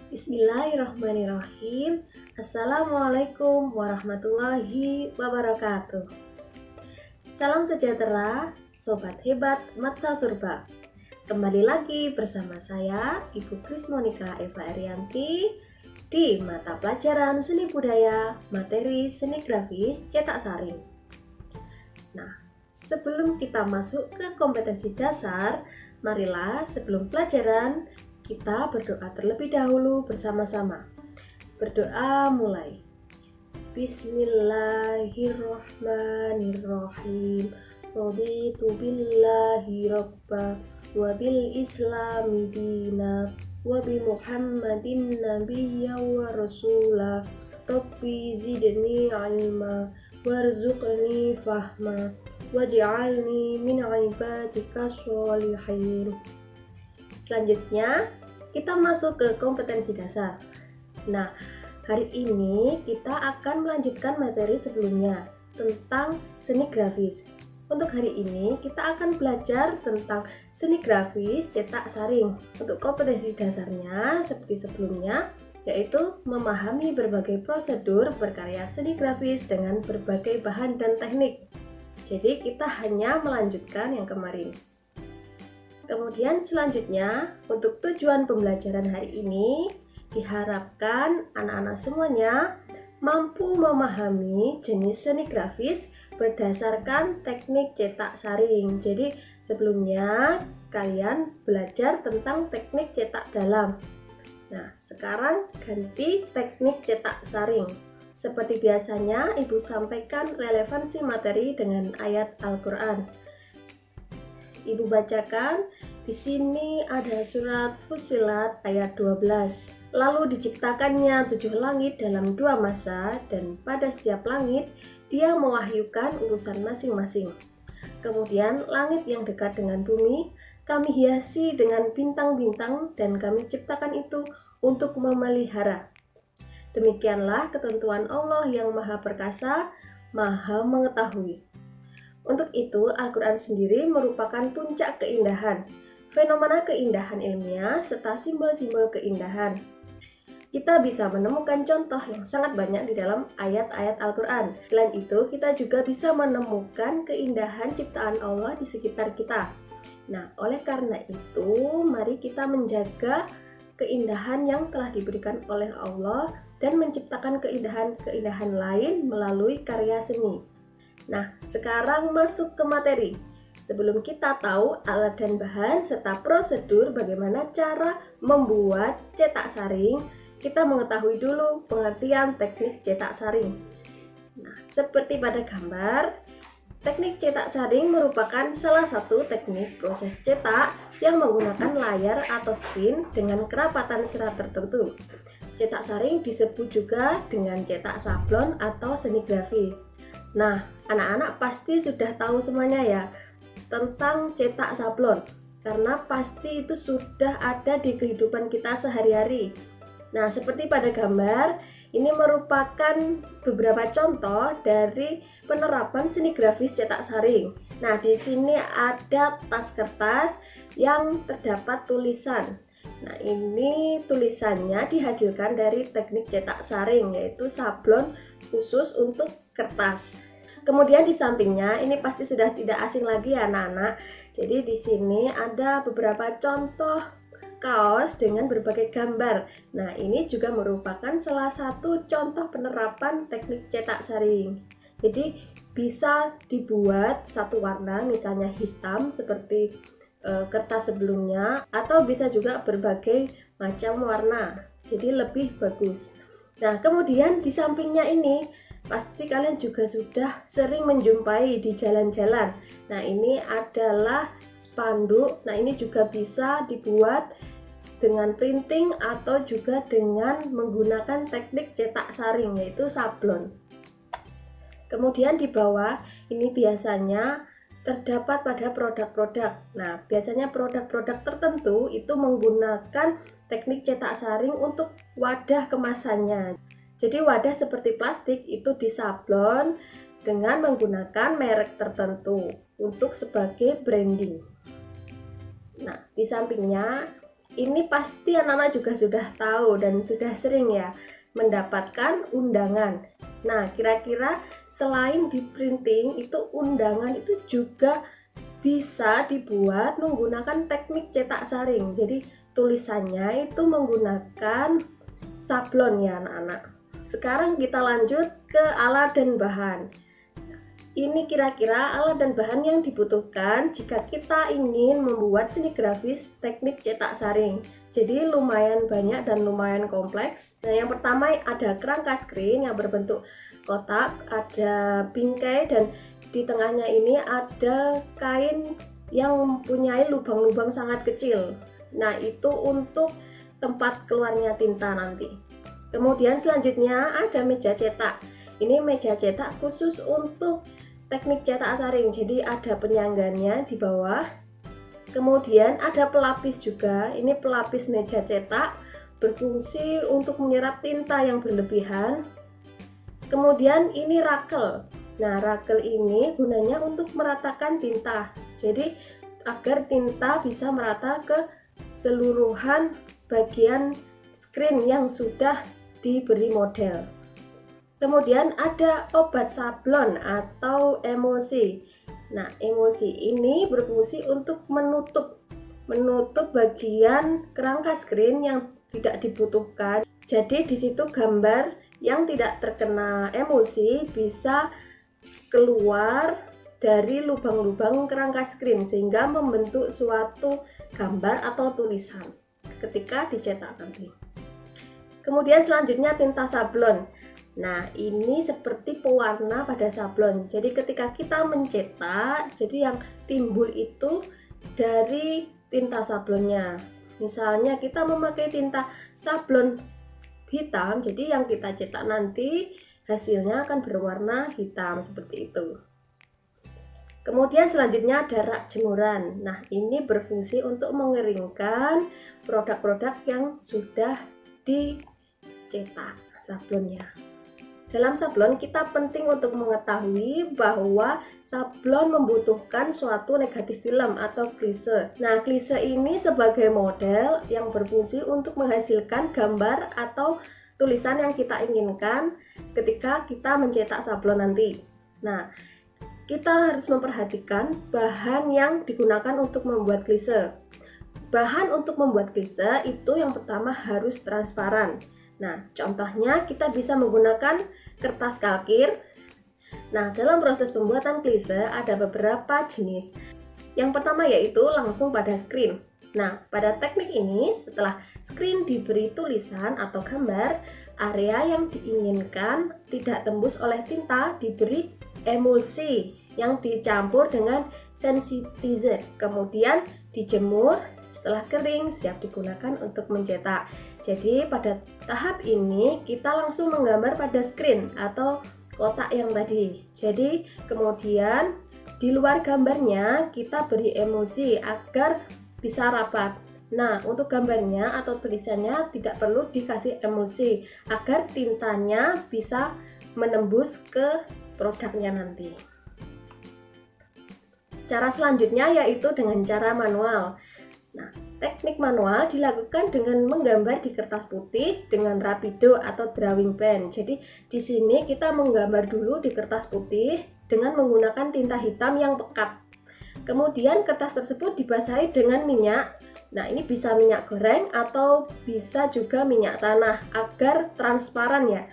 Bismillahirrahmanirrahim. Assalamualaikum warahmatullahi wabarakatuh. Salam sejahtera, sobat hebat Matsa Surba. Kembali lagi bersama saya, Ibu Krismonika Eva Arianti, di mata pelajaran Seni Budaya, materi Seni Grafis Cetak Saring. Nah, sebelum kita masuk ke kompetensi dasar, marilah sebelum pelajaran kita berdoa terlebih dahulu bersama-sama. Berdoa mulai. Bismillahirrahmanirrahim. Raditu billahi rabba wa bil islami dina wa bi muhammadin nabiyya wa rasula. Rabbi zidni ilma warzuqni fahma waj'alni min ibadika sholihin. Selanjutnya, kita masuk ke kompetensi dasar. Nah, hari ini kita akan melanjutkan materi sebelumnya tentang seni grafis. Untuk hari ini, kita akan belajar tentang seni grafis cetak saring. Untuk kompetensi dasarnya, seperti sebelumnya, yaitu memahami berbagai prosedur berkarya seni grafis dengan berbagai bahan dan teknik. Jadi, kita hanya melanjutkan yang kemarin. Kemudian selanjutnya, untuk tujuan pembelajaran hari ini, diharapkan anak-anak semuanya mampu memahami jenis seni grafis berdasarkan teknik cetak saring. Jadi sebelumnya kalian belajar tentang teknik cetak dalam. Nah, sekarang ganti teknik cetak saring. Seperti biasanya, Ibu sampaikan relevansi materi dengan ayat Al-Quran. Ibu bacakan, di sini ada surat Fussilat ayat 12. Lalu diciptakannya 7 langit dalam 2 masa, dan pada setiap langit dia mewahyukan urusan masing-masing. Kemudian langit yang dekat dengan bumi kami hiasi dengan bintang-bintang, dan kami ciptakan itu untuk memelihara. Demikianlah ketentuan Allah yang Maha Perkasa, Maha Mengetahui. Untuk itu, Al-Quran sendiri merupakan puncak keindahan, fenomena keindahan ilmiah, serta simbol-simbol keindahan. Kita bisa menemukan contoh yang sangat banyak di dalam ayat-ayat Al-Quran. Selain itu, kita juga bisa menemukan keindahan ciptaan Allah di sekitar kita. Nah, oleh karena itu, mari kita menjaga keindahan yang telah diberikan oleh Allah dan menciptakan keindahan-keindahan lain melalui karya seni. Nah, sekarang masuk ke materi. Sebelum kita tahu alat dan bahan serta prosedur bagaimana cara membuat cetak saring, kita mengetahui dulu pengertian teknik cetak saring. Nah, seperti pada gambar, teknik cetak saring merupakan salah satu teknik proses cetak yang menggunakan layar atau spin dengan kerapatan serat tertentu. Cetak saring disebut juga dengan cetak sablon atau seni grafis. Nah, anak-anak pasti sudah tahu semuanya ya tentang cetak sablon, karena pasti itu sudah ada di kehidupan kita sehari-hari. Nah, seperti pada gambar, ini merupakan beberapa contoh dari penerapan seni grafis cetak saring. Nah, di sini ada tas kertas yang terdapat tulisan. Nah, ini tulisannya dihasilkan dari teknik cetak saring, yaitu sablon khusus untuk kertas. Kemudian di sampingnya ini pasti sudah tidak asing lagi ya anak-anak. Jadi di sini ada beberapa contoh kaos dengan berbagai gambar. Nah, ini juga merupakan salah satu contoh penerapan teknik cetak saring. Jadi bisa dibuat satu warna, misalnya hitam seperti kertas sebelumnya, atau bisa juga berbagai macam warna. Jadi lebih bagus. Nah, kemudian di sampingnya ini pasti kalian juga sudah sering menjumpai di jalan-jalan. Nah, ini adalah spanduk. Nah, ini juga bisa dibuat dengan printing atau juga dengan menggunakan teknik cetak saring, yaitu sablon. Kemudian di bawah ini biasanya terdapat pada produk-produk. Nah, biasanya produk-produk tertentu itu menggunakan teknik cetak saring untuk wadah kemasannya. Jadi wadah seperti plastik itu disablon dengan menggunakan merek tertentu untuk sebagai branding. Nah, di sampingnya ini pasti anak-anak juga sudah tahu dan sudah sering ya mendapatkan undangan. Nah, kira-kira selain di printing itu undangan itu juga bisa dibuat menggunakan teknik cetak saring. Jadi tulisannya itu menggunakan sablon ya anak-anak. Sekarang kita lanjut ke alat dan bahan. Ini kira-kira alat dan bahan yang dibutuhkan jika kita ingin membuat seni grafis teknik cetak saring. Jadi lumayan banyak dan lumayan kompleks. Nah, yang pertama ada kerangka screen yang berbentuk kotak, ada bingkai, dan di tengahnya ini ada kain yang mempunyai lubang-lubang sangat kecil. Nah, itu untuk tempat keluarnya tinta nanti. Kemudian selanjutnya ada meja cetak. Ini meja cetak khusus untuk teknik cetak saring, jadi ada penyangganya di bawah. Kemudian ada pelapis juga. Ini pelapis meja cetak berfungsi untuk menyerap tinta yang berlebihan. Kemudian ini rakel. Nah, rakel ini gunanya untuk meratakan tinta, jadi agar tinta bisa merata ke seluruhan bagian screen yang sudah diberi model. Kemudian ada obat sablon atau emulsi. Nah, emulsi ini berfungsi untuk menutup bagian kerangka screen yang tidak dibutuhkan. Jadi di situ gambar yang tidak terkena emulsi bisa keluar dari lubang-lubang kerangka screen sehingga membentuk suatu gambar atau tulisan ketika dicetak nanti. Kemudian selanjutnya tinta sablon. Nah, ini seperti pewarna pada sablon. Jadi ketika kita mencetak, jadi yang timbul itu dari tinta sablonnya. Misalnya kita memakai tinta sablon hitam, jadi yang kita cetak nanti hasilnya akan berwarna hitam seperti itu. Kemudian selanjutnya ada rak jemuran. Nah, ini berfungsi untuk mengeringkan produk-produk yang sudah dicetak sablonnya. Dalam sablon kita penting untuk mengetahui bahwa sablon membutuhkan suatu negatif film atau klise. Nah, klise ini sebagai model yang berfungsi untuk menghasilkan gambar atau tulisan yang kita inginkan ketika kita mencetak sablon nanti. Nah, kita harus memperhatikan bahan yang digunakan untuk membuat klise. Bahan untuk membuat klise itu yang pertama harus transparan. Nah, contohnya kita bisa menggunakan kertas kalkir. Nah, dalam proses pembuatan klise ada beberapa jenis. Yang pertama yaitu langsung pada screen. Nah, pada teknik ini setelah screen diberi tulisan atau gambar, area yang diinginkan tidak tembus oleh tinta diberi emulsi yang dicampur dengan sensitizer. Kemudian dijemur, setelah kering siap digunakan untuk mencetak. Jadi pada tahap ini kita langsung menggambar pada screen atau kotak yang tadi. Jadi kemudian di luar gambarnya kita beri emulsi agar bisa rapat. Nah, untuk gambarnya atau tulisannya tidak perlu dikasih emulsi agar tintanya bisa menembus ke produknya nanti. Cara selanjutnya yaitu dengan cara manual. Nah, teknik manual dilakukan dengan menggambar di kertas putih dengan rapido atau drawing pen. Jadi di sini kita menggambar dulu di kertas putih dengan menggunakan tinta hitam yang pekat. Kemudian kertas tersebut dibasahi dengan minyak. Nah, ini bisa minyak goreng atau bisa juga minyak tanah agar transparan ya.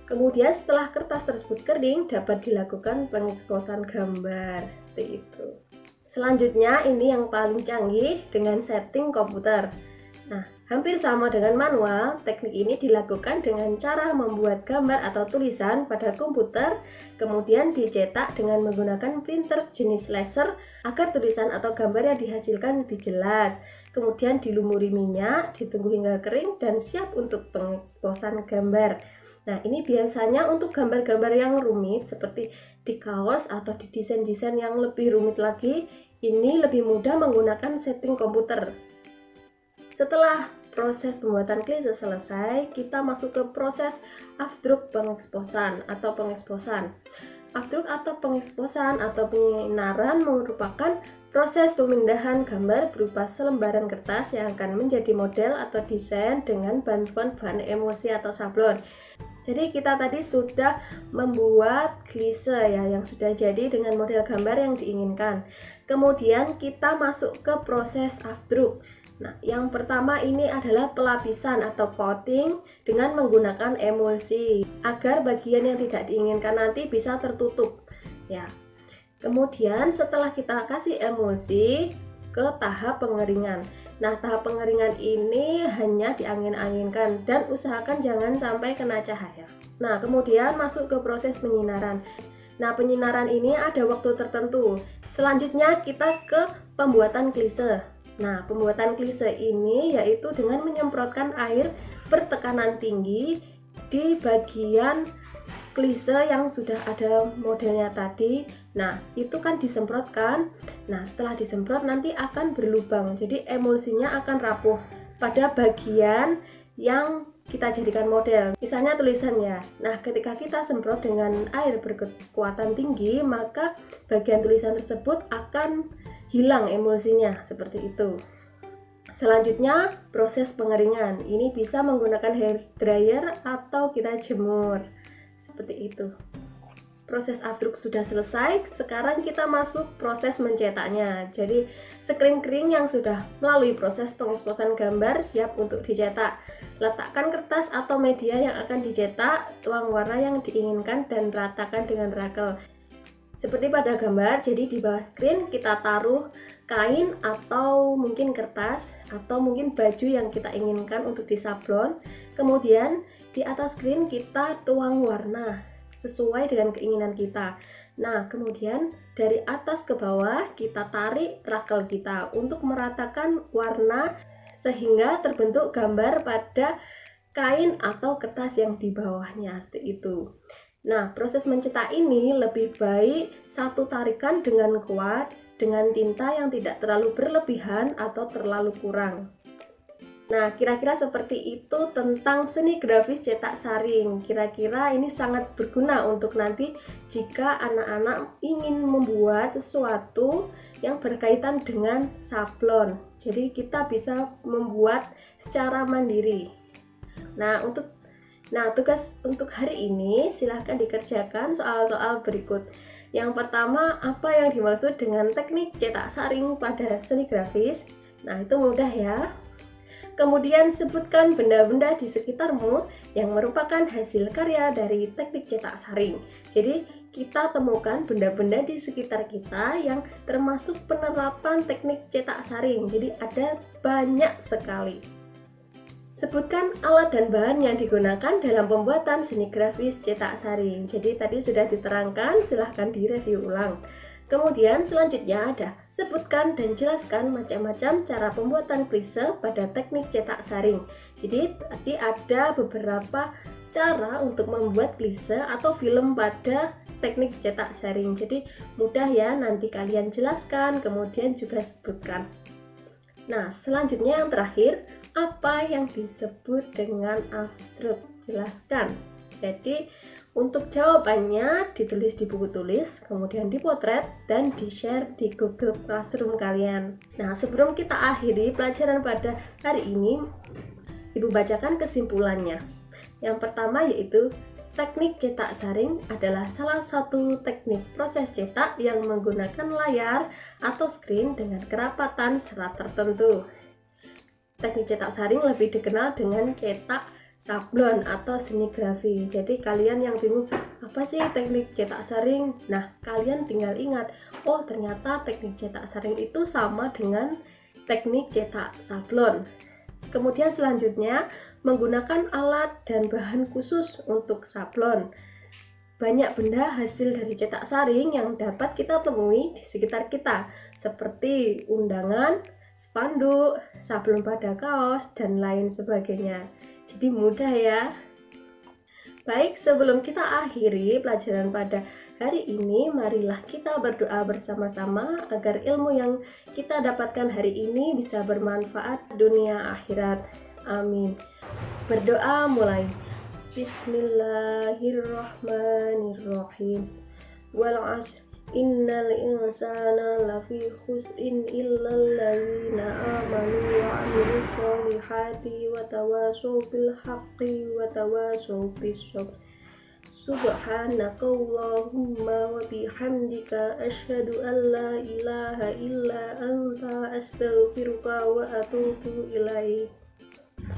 Kemudian setelah kertas tersebut kering dapat dilakukan pengeksposan gambar seperti itu. Selanjutnya ini yang paling canggih dengan setting komputer. Nah, hampir sama dengan manual, teknik ini dilakukan dengan cara membuat gambar atau tulisan pada komputer, kemudian dicetak dengan menggunakan printer jenis laser agar tulisan atau gambar yang dihasilkan lebih jelas. Kemudian dilumuri minyak, ditunggu hingga kering dan siap untuk pengeksposan gambar. Nah, ini biasanya untuk gambar-gambar yang rumit seperti di kaos atau di desain-desain yang lebih rumit lagi, ini lebih mudah menggunakan setting komputer. Setelah proses pembuatan klise selesai, kita masuk ke proses afdruk pengeksposan atau pengeksposan. afdruk atau pengeksposan atau penyinaran merupakan proses pemindahan gambar berupa selembaran kertas yang akan menjadi model atau desain dengan bantuan bahan emulsi atau sablon. Jadi kita tadi sudah membuat klise ya yang sudah jadi dengan model gambar yang diinginkan. Kemudian kita masuk ke proses afdruk. Nah, yang pertama ini adalah pelapisan atau coating dengan menggunakan emulsi agar bagian yang tidak diinginkan nanti bisa tertutup ya. Kemudian setelah kita kasih emulsi ke tahap pengeringan. Nah, tahap pengeringan ini hanya diangin-anginkan dan usahakan jangan sampai kena cahaya. Nah, kemudian masuk ke proses penyinaran. Nah, penyinaran ini ada waktu tertentu. Selanjutnya kita ke pembuatan klise. Nah, pembuatan klise ini yaitu dengan menyemprotkan air bertekanan tinggi di bagian klise yang sudah ada modelnya tadi. Nah, itu kan disemprotkan. Nah, setelah disemprot nanti akan berlubang. Jadi emulsinya akan rapuh pada bagian yang kita jadikan model. Misalnya tulisannya. Nah, ketika kita semprot dengan air berkekuatan tinggi, maka bagian tulisan tersebut akan hilang emulsinya, seperti itu. Selanjutnya proses pengeringan. Ini bisa menggunakan hair dryer atau kita jemur, seperti itu. Proses afdruk sudah selesai, sekarang kita masuk proses mencetaknya. Jadi screen kering yang sudah melalui proses pengeksposan gambar siap untuk dicetak. Letakkan kertas atau media yang akan dicetak, tuang warna yang diinginkan dan ratakan dengan rakel. Seperti pada gambar, jadi di bawah screen kita taruh kain atau mungkin kertas atau mungkin baju yang kita inginkan untuk disablon. Kemudian di atas screen kita tuang warna sesuai dengan keinginan kita. Nah, kemudian dari atas ke bawah kita tarik rakel kita untuk meratakan warna sehingga terbentuk gambar pada kain atau kertas yang di bawahnya, seperti itu. Nah, proses mencetak ini lebih baik satu tarikan dengan kuat dengan tinta yang tidak terlalu berlebihan atau terlalu kurang. Nah, kira-kira seperti itu tentang seni grafis cetak saring. Kira-kira ini sangat berguna untuk nanti jika anak-anak ingin membuat sesuatu yang berkaitan dengan sablon. Jadi kita bisa membuat secara mandiri. Nah, tugas untuk hari ini silahkan dikerjakan soal-soal berikut. Yang pertama, apa yang dimaksud dengan teknik cetak saring pada seni grafis? Nah, itu mudah ya. Kemudian sebutkan benda-benda di sekitarmu yang merupakan hasil karya dari teknik cetak saring. Jadi, kita temukan benda-benda di sekitar kita yang termasuk penerapan teknik cetak saring. Jadi, ada banyak sekali. Sebutkan alat dan bahan yang digunakan dalam pembuatan seni grafis cetak saring. Jadi tadi sudah diterangkan, silahkan direview ulang. Kemudian selanjutnya ada sebutkan dan jelaskan macam-macam cara pembuatan klise pada teknik cetak saring. Jadi tadi ada beberapa cara untuk membuat klise atau film pada teknik cetak saring. Jadi mudah ya, nanti kalian jelaskan, kemudian juga sebutkan. Nah, selanjutnya yang terakhir, apa yang disebut dengan afdruk? Jelaskan. Jadi, untuk jawabannya ditulis di buku tulis, kemudian dipotret dan di-share di Google Classroom kalian. Nah, sebelum kita akhiri pelajaran pada hari ini, Ibu bacakan kesimpulannya. Yang pertama yaitu teknik cetak saring adalah salah satu teknik proses cetak yang menggunakan layar atau screen dengan kerapatan serat tertentu. Teknik cetak saring lebih dikenal dengan cetak sablon atau seni grafis. Jadi kalian yang bingung apa sih teknik cetak saring? Nah, kalian tinggal ingat, oh ternyata teknik cetak saring itu sama dengan teknik cetak sablon. Kemudian selanjutnya menggunakan alat dan bahan khusus untuk sablon. Banyak benda hasil dari cetak saring yang dapat kita temui di sekitar kita, seperti undangan, spanduk, sablon pada kaos, dan lain sebagainya. Jadi mudah ya. Baik, sebelum kita akhiri pelajaran pada hari ini, marilah kita berdoa bersama-sama agar ilmu yang kita dapatkan hari ini bisa bermanfaat dunia akhirat. Amin. Berdoa mulai. Bismillahirrahmanirrahim. wal 'ashr innal insana lafi khusrin illal ladzina amanu wa 'amilus solihati wa tawasaw bil haqqi wa tawasaw bis sabr. Subhanakallahumma wa bihamdika asyhadu an la ilaha illa anta astaghfiruka wa atubu ilaik.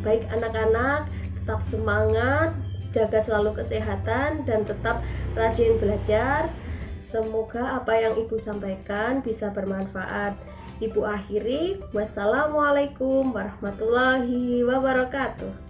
Baik anak-anak, tetap semangat, jaga selalu kesehatan dan tetap rajin belajar. Semoga apa yang Ibu sampaikan bisa bermanfaat. Ibu akhiri, wassalamualaikum warahmatullahi wabarakatuh.